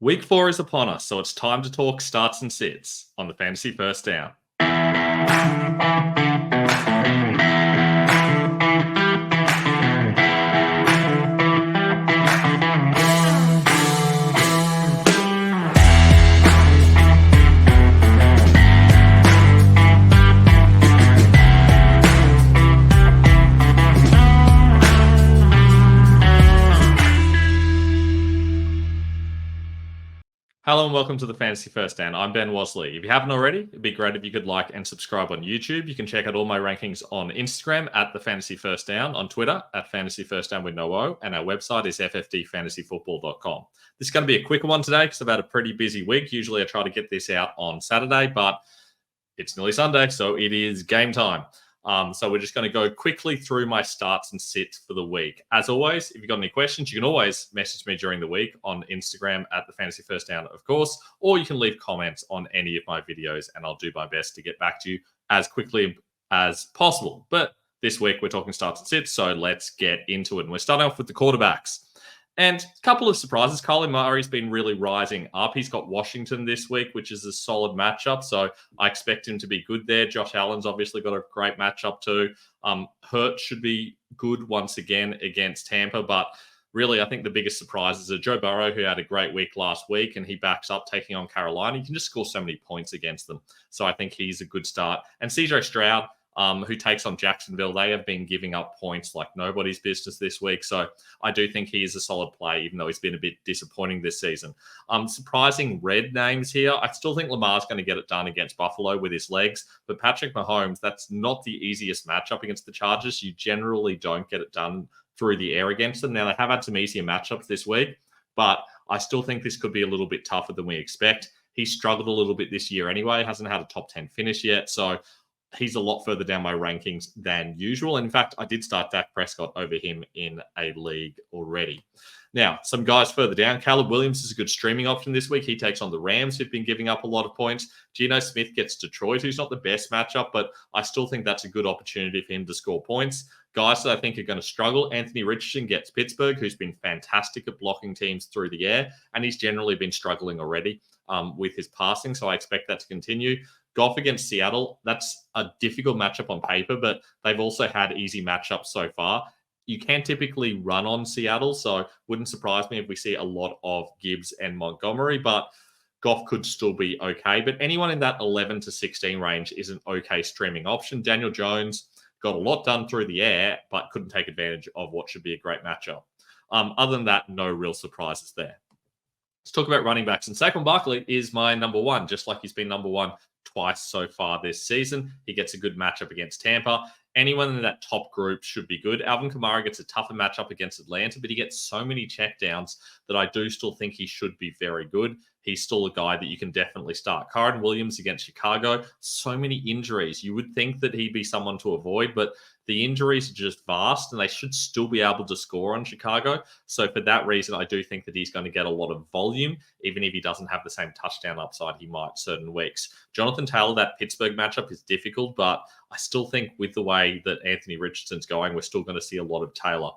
Week 4 is upon us, so it's time to talk starts and sits on the Fantasy First Down. Hello and welcome to the Fantasy First Down. I'm Ben Wasley. If you haven't already, it'd be great if you could like and subscribe on YouTube. You can check out all my rankings on Instagram at the Fantasy First Down, on Twitter at Fantasy First Down with no O, and our website is ffdfantasyfootball.com. This is going to be a quicker one today because I've had a pretty busy week. Usually I try to get this out on Saturday, but it's nearly Sunday, so it is game time. So we're just going to go quickly through my starts and sits for the week. As always, if you've got any questions, you can always message me during the week on Instagram at the Fantasy First Down, of course, or you can leave comments on any of my videos and I'll do my best to get back to you as quickly as possible. But this week we're talking starts and sits, so let's get into it. And we're starting off with the quarterbacks. And a couple of surprises. Kyler Murray's been really rising up. He's got Washington this week, which is a solid matchup. So I expect him to be good there. Josh Allen's obviously got a great matchup too. Hurt should be good once again against Tampa. But really, I think the biggest surprise is Joe Burrow, who had a great week last week, and he backs up taking on Carolina. You can just score so many points against them. So I think he's a good start. And CJ Stroud, who takes on Jacksonville, they have been giving up points like nobody's business this week. So I do think he is a solid play, even though he's been a bit disappointing this season. Surprising red names here. I still think Lamar's going to get it done against Buffalo with his legs. But Patrick Mahomes, that's not the easiest matchup against the Chargers. You generally don't get it done through the air against them. Now, they have had some easier matchups this week, but I still think this could be a little bit tougher than we expect. He struggled a little bit this year anyway. Hasn't had a top 10 finish yet. So he's a lot further down my rankings than usual. In fact, I did start Dak Prescott over him in a league already. Now, some guys further down. Caleb Williams is a good streaming option this week. He takes on the Rams, who've been giving up a lot of points. Geno Smith gets Detroit, who's not the best matchup, but I still think that's a good opportunity for him to score points. Guys that I think are going to struggle. Anthony Richardson gets Pittsburgh, who's been fantastic at blocking teams through the air, and he's generally been struggling already with his passing, so I expect that to continue. Goff against Seattle, that's a difficult matchup on paper, but they've also had easy matchups so far. You can typically run on Seattle, so wouldn't surprise me if we see a lot of Gibbs and Montgomery, but Goff could still be okay. But anyone in that 11 to 16 range is an okay streaming option. Daniel Jones got a lot done through the air, but couldn't take advantage of what should be a great matchup. Other than that, no real surprises there. Let's talk about running backs. And Saquon Barkley is my number one, just like he's been number one twice so far this season. He gets a good matchup against Tampa. Anyone in that top group should be good. Alvin Kamara gets a tougher matchup against Atlanta, but he gets so many checkdowns that I do still think he should be very good. He's still a guy that you can definitely start. Kyren Williams against Chicago, so many injuries. You would think that he'd be someone to avoid, but the injuries are just vast and they should still be able to score on Chicago. So for that reason, I do think that he's going to get a lot of volume, even if he doesn't have the same touchdown upside he might certain weeks. Jonathan Taylor, that Pittsburgh matchup is difficult, but I still think with the way that Anthony Richardson's going, we're still going to see a lot of Taylor.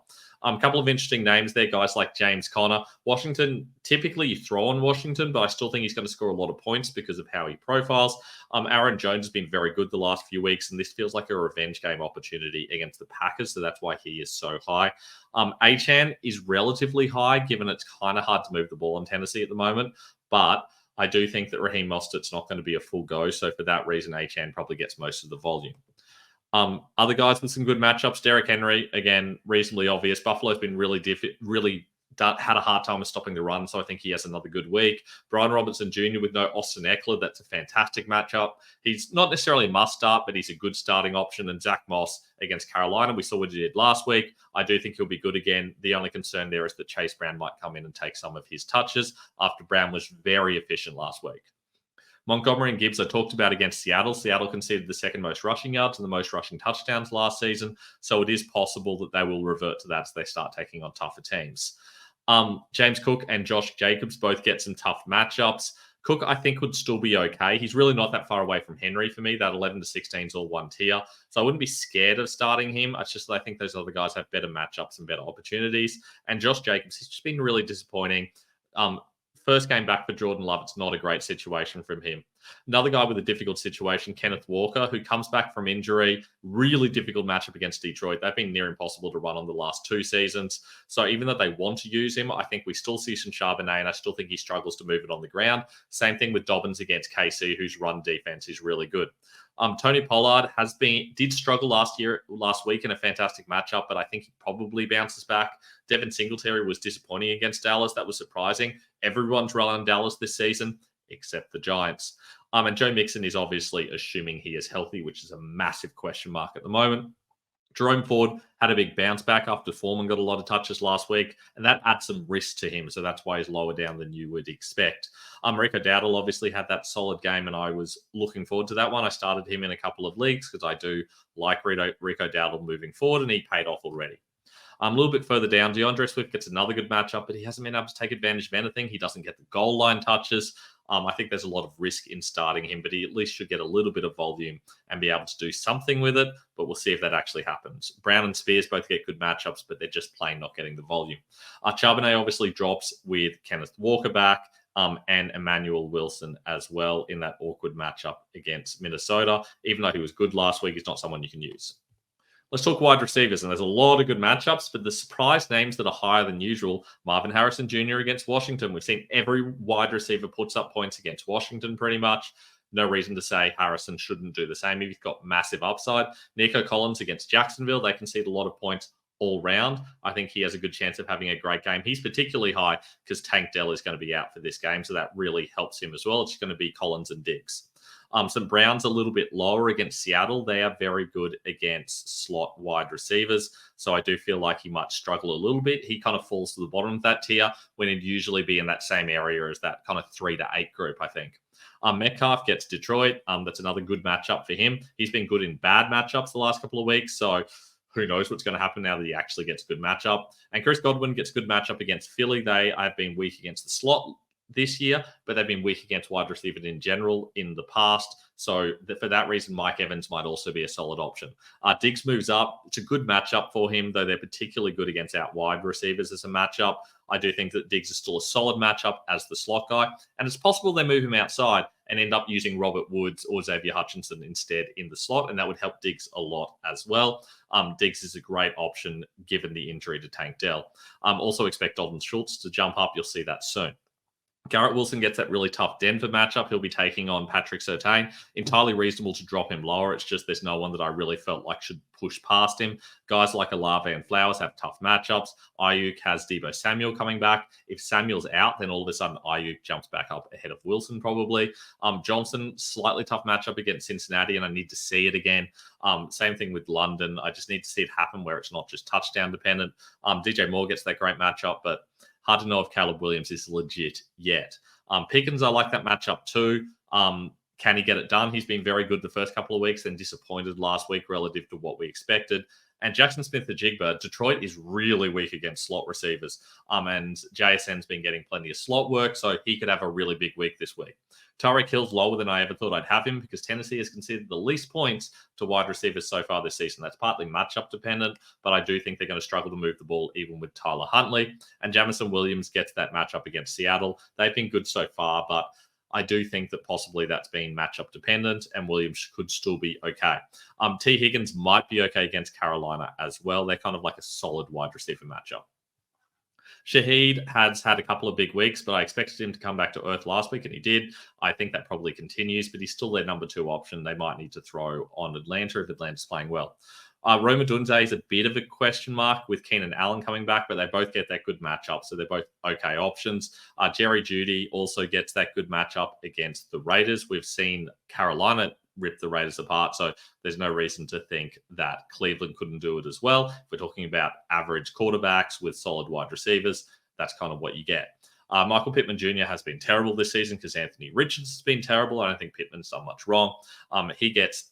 A couple of interesting names there, guys like James Conner. Washington, typically you throw on Washington, but I still think he's going to score a lot of points because of how he profiles. Aaron Jones has been very good the last few weeks, and this feels like a revenge game opportunity against the Packers, so that's why he is so high. Achane is relatively high, given it's kind of hard to move the ball in Tennessee at the moment, but I do think that Raheem Mostert's not going to be a full go, so for that reason, Achane probably gets most of the volume. Other guys with some good matchups, Derrick Henry, again, reasonably obvious. Buffalo's been really had a hard time with stopping the run, so I think he has another good week. Brian Robinson Jr. with no Austin Eckler, that's a fantastic matchup. He's not necessarily a must-start, but he's a good starting option. And Zach Moss against Carolina, we saw what he did last week. I do think he'll be good again. The only concern there is that Chase Brown might come in and take some of his touches after Brown was very efficient last week. Montgomery and Gibbs I talked about against Seattle. Seattle conceded the second most rushing yards and the most rushing touchdowns last season. So it is possible that they will revert to that as they start taking on tougher teams. James Cook and Josh Jacobs both get some tough matchups. Cook, I think, would still be okay. He's really not that far away from Henry for me. That 11 to 16 is all one tier. So I wouldn't be scared of starting him. It's just that I think those other guys have better matchups and better opportunities. And Josh Jacobs, he's just been really disappointing. First game back for Jordan Love, it's not a great situation from him. Another guy with a difficult situation, Kenneth Walker, who comes back from injury. Really difficult matchup against Detroit. They've been near impossible to run on the last 2 seasons. So even though they want to use him, I think we still see some Charbonnet, and I still think he struggles to move it on the ground. Same thing with Dobbins against KC, whose run defense is really good. Tony Pollard did struggle last week in a fantastic matchup, but I think he probably bounces back. Devin Singletary was disappointing against Dallas. That was surprising. Everyone's relying on Dallas this season, except the Giants. And Joe Mixon is obviously assuming he is healthy, which is a massive question mark at the moment. Jerome Ford had a big bounce back after Foreman got a lot of touches last week, and that adds some risk to him. So that's why he's lower down than you would expect. Rico Dowdle obviously had that solid game, and I was looking forward to that one. I started him in a couple of leagues because I do like Rico Dowdle moving forward, and he paid off already. A little bit further down, DeAndre Swift gets another good matchup, but he hasn't been able to take advantage of anything. He doesn't get the goal line touches. I think there's a lot of risk in starting him, but he at least should get a little bit of volume and be able to do something with it, but we'll see if that actually happens. Brown and Spears both get good matchups, but they're just plain not getting the volume. Charbonnet obviously drops with Kenneth Walker back and Emmanuel Wilson as well in that awkward matchup against Minnesota. Even though he was good last week, he's not someone you can use. Let's talk wide receivers, and there's a lot of good matchups, but the surprise names that are higher than usual, Marvin Harrison Jr. against Washington. We've seen every wide receiver puts up points against Washington pretty much. No reason to say Harrison shouldn't do the same. He's got massive upside. Nico Collins against Jacksonville, they concede a lot of points all round. I think he has a good chance of having a great game. He's particularly high because Tank Dell is going to be out for this game, so that really helps him as well. It's going to be Collins and Diggs. Some Browns a little bit lower against Seattle. They are very good against slot wide receivers. So I do feel like he might struggle a little bit. He kind of falls to the bottom of that tier when he'd usually be in that same area as that kind of 3 to 8 group, I think. Metcalf gets Detroit. That's another good matchup for him. He's been good in bad matchups the last couple of weeks. So who knows what's going to happen now that he actually gets a good matchup. And Chris Godwin gets a good matchup against Philly. They have been weak against the slot this year, but they've been weak against wide receivers in general in the past. So for that reason, Mike Evans might also be a solid option. Diggs moves up. It's a good matchup for him, though they're particularly good against out wide receivers as a matchup. I do think that Diggs is still a solid matchup as the slot guy, and it's possible they move him outside and end up using Robert Woods or Xavier Hutchinson instead in the slot, and that would help Diggs a lot as well. Diggs is a great option given the injury to Tank Dell. Also expect Dalton Schultz to jump up. You'll see that soon. Garrett Wilson gets that really tough Denver matchup. He'll be taking on Patrick Surtain. Entirely reasonable to drop him lower. It's just there's no one that I really felt like should push past him. Guys like Olave and Flowers have tough matchups. Ayuk has Deebo Samuel coming back. If Samuel's out, then all of a sudden Ayuk jumps back up ahead of Wilson probably. Johnson, slightly tough matchup against Cincinnati, and I need to see it again. Same thing with London. I just need to see it happen where it's not just touchdown dependent. DJ Moore gets that great matchup, but hard to know if Caleb Williams is legit yet. Pickens, I like that matchup too. Can he get it done? He's been very good the first couple of weeks, then disappointed last week relative to what we expected. And Jackson Smith-Njigba, Detroit is really weak against slot receivers. And JSN's been getting plenty of slot work, so he could have a really big week this week. Tyreek Hill's lower than I ever thought I'd have him because Tennessee has conceded the least points to wide receivers so far this season. That's partly matchup dependent, but I do think they're going to struggle to move the ball even with Tyler Huntley. And Jamison Williams gets that matchup against Seattle. They've been good so far, but I do think that possibly that's been matchup dependent and Williams could still be okay. T. Higgins might be okay against Carolina as well. They're kind of like a solid wide receiver matchup. Shaheed has had a couple of big weeks, but I expected him to come back to earth last week, and he did. I think that probably continues, but he's still their number 2 option. They might need to throw on Atlanta if Atlanta's playing well. Roma Dunze is a bit of a question mark with Keenan Allen coming back, but they both get that good matchup, so they're both okay options. Jerry Jeudy also gets that good matchup against the Raiders. We've seen Carolina rip the Raiders apart, so there's no reason to think that Cleveland couldn't do it as well. If we're talking about average quarterbacks with solid wide receivers, that's kind of what you get. Michael Pittman Jr. has been terrible this season because Anthony Richards has been terrible. I don't think Pittman's done much wrong. He gets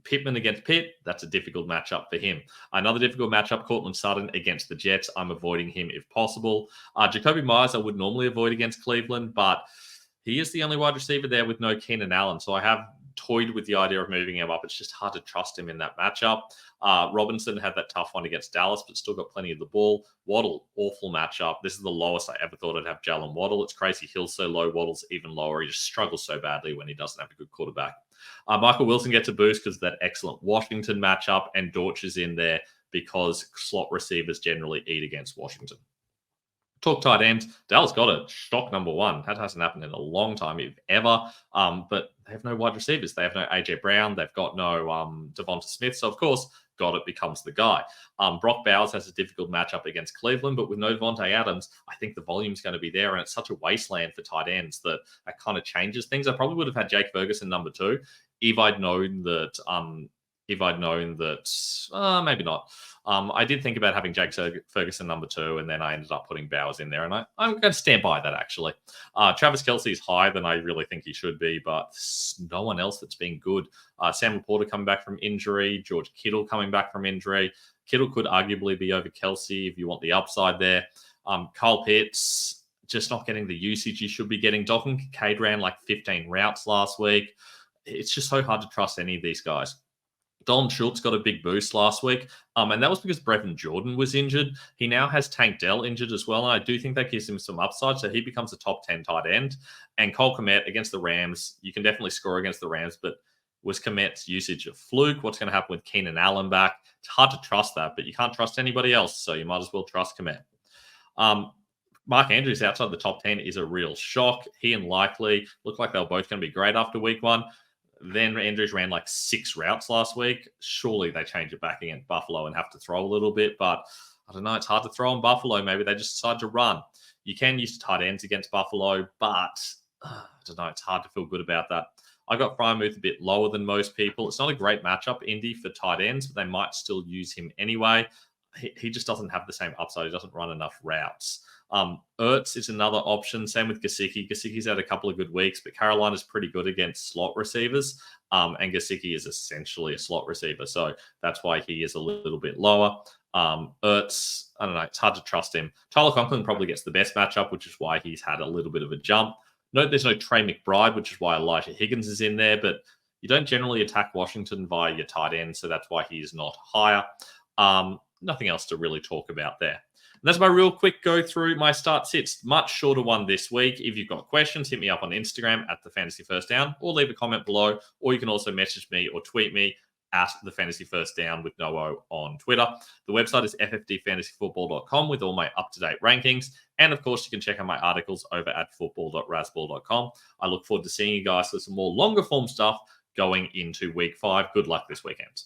Pittman against Pitt, that's a difficult matchup for him. Another difficult matchup, Cortland Sutton against the Jets. I'm avoiding him if possible. Jacoby Myers I would normally avoid against Cleveland, but he is the only wide receiver there with no Keenan Allen. So I have toyed with the idea of moving him up. It's just hard to trust him in that matchup. Robinson had that tough one against Dallas, but still got plenty of the ball. Waddle, awful matchup. This is the lowest I ever thought I'd have Jalen Waddle. It's crazy. Hill's so low, Waddle's even lower. He just struggles so badly when he doesn't have a good quarterback. Michael Wilson gets a boost because of that excellent Washington matchup, and Dortch is in there because slot receivers generally eat against Washington. Talk tight ends. Dallas got it. Shock number one. That hasn't happened in a long time, if ever. But they have no wide receivers. They have no AJ Brown. They've got no Devonta Smith. So, of course, Goddard becomes the guy. Brock Bowers has a difficult matchup against Cleveland, but with no Devontae Adams, I think the volume's going to be there, and it's such a wasteland for tight ends that kind of changes things. I probably would have had Jake Ferguson number 2 if I'd known that. Maybe not. I did think about having Jake Ferguson number 2, and then I ended up putting Bowers in there, and I'm going to stand by that, actually. Travis Kelce is higher than I really think he should be, but no one else that's been good. Sam Laporta coming back from injury, George Kittle coming back from injury. Kittle could arguably be over Kelce if you want the upside there. Kyle Pitts just not getting the usage he should be getting. Dalton Kincaid ran like 15 routes last week. It's just so hard to trust any of these guys. Dalton Schultz got a big boost last week, and that was because Brevin Jordan was injured. He now has Tank Dell injured as well, and I do think that gives him some upside, so he becomes a top 10 tight end. And Cole Kmet against the Rams, you can definitely score against the Rams, but was Kmet's usage a fluke? What's going to happen with Keenan Allen back? It's hard to trust that, but you can't trust anybody else, so you might as well trust Kmet. Mark Andrews outside the top 10 is a real shock. He and Likely look like they were both going to be great after week 1. Then Andrews ran like 6 routes last week. Surely they change it back against Buffalo and have to throw a little bit, but I don't know. It's hard to throw on Buffalo. Maybe they just decide to run. You can use tight ends against Buffalo, but I don't know. It's hard to feel good about that. I got Freiermuth a bit lower than most people. It's not a great matchup, Indy, for tight ends, but they might still use him anyway. He just doesn't have the same upside. He doesn't run enough routes. Ertz is another option. Same with Gesicki. Gesicki's had a couple of good weeks, but Carolina's pretty good against slot receivers. And Gesicki is essentially a slot receiver. So that's why he is a little bit lower. Ertz, I don't know. It's hard to trust him. Tyler Conklin probably gets the best matchup, which is why he's had a little bit of a jump. Note there's no Trey McBride, which is why Elijah Higgins is in there, but you don't generally attack Washington via your tight end, so that's why he's not higher. Nothing else to really talk about there. And that's my real quick go through my start sits. Much shorter one this week. If you've got questions, hit me up on Instagram at the Fantasy First Down, or leave a comment below, or you can also message me or tweet me at the Fantasy First Down with no O on Twitter. The website is ffdfantasyfootball.com with all my up-to-date rankings. And of course, you can check out my articles over at football.rasball.com. I look forward to seeing you guys for some more longer form stuff going into week 5. Good luck this weekend.